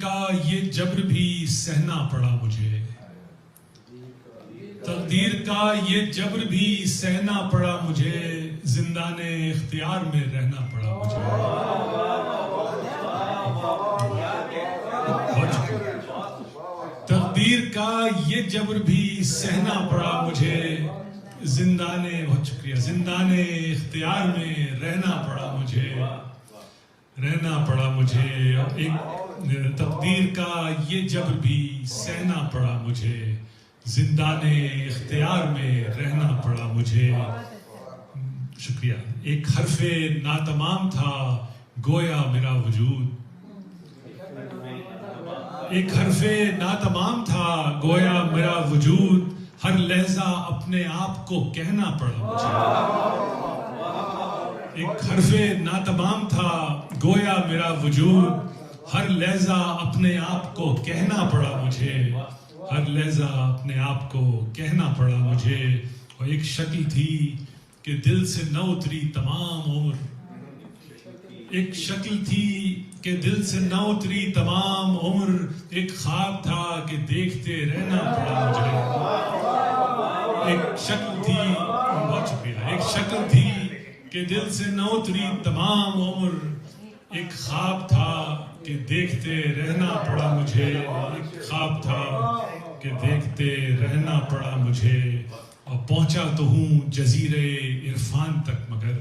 کا یہ جبر بھی سہنا پڑا مجھے، تقدیر کا یہ جبر بھی سہنا پڑا مجھے، زندان اختیار میں رہنا پڑا مجھے۔ تقدیر کا یہ جبر بھی سہنا پڑا مجھے، زندان اختیار میں رہنا پڑا مجھے، ایک تقدیر کا یہ جبر بھی سہنا پڑا مجھے، زندان اختیار میں رہنا پڑا مجھے۔ شکریہ۔ ایک حرف ناتمام تھا گویا میرا وجود، ایک حرف ناتمام تھا گویا میرا وجود، ہر لہجہ اپنے آپ کو کہنا پڑا مجھے۔ ایک حرف ناتمام تھا گویا میرا وجود، ہر لہجہ اپنے آپ کو کہنا پڑا مجھے، ہر لہجہ اپنے آپ کو کہنا پڑا مجھے۔ اور ایک شکل تھی کہ دل سے نہ اتری تمام عمر، ایک شکل تھی کہ دل سے نہ اتری تمام عمر، ایک خواب تھا کہ دیکھتے رہنا پڑا مجھے۔ ایک شکل تھی، بہت شکریہ، ایک شکل تھی کہ دل سے نہ اتری تمام عمر، ایک خواب تھا کہ دیکھتے رہنا پڑا مجھے، ایک خواب تھا کہ دیکھتے رہنا پڑا مجھے۔ اور پہنچا تو ہوں جزیرے عرفان تک مگر،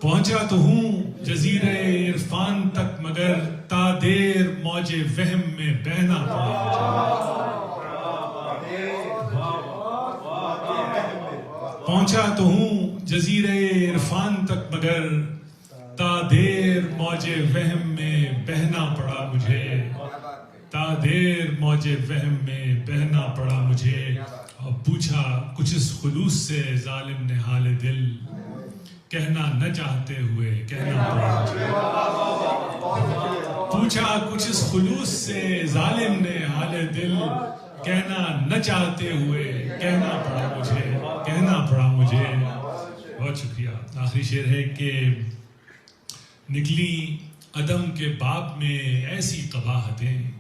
پہنچا تو ہوں جزیرے عرفان تک مگر، تا دیر موج وہم میں بہنا پڑا مجھے۔ پہنچا تو ہوں جزیرے عرفان تک مگر، تا دیر موج وہم میں بہنا پڑا مجھے، تا دیر موج وہم میں بہنا پڑا مجھے۔ اور پوچھا کچھ اس خلوص سے ظالم نے حال دل، کہنا نہ چاہتے ہوئے کہنا پڑا مجھے۔ پوچھا کچھ اس خلوص سے ظالم نے حال دل، کہنا نہ چاہتے ہوئے کہنا پڑا مجھے، کہنا پڑا مجھے۔ بہت شکریہ۔ آخری شعر ہے کہ نکلی عدم کے باب میں ایسی قباحتیں،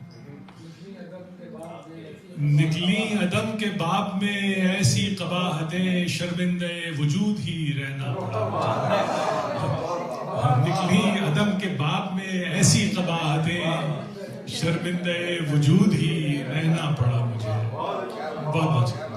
نکلی عدم کے باب میں ایسی قباحتیں، شرمندے وجود ہی رہنا پڑا مجھے۔ نکلی عدم کے باب میں ایسی قباحتیں، شرمندے وجود ہی رہنا پڑا مجھے۔ بہت بہت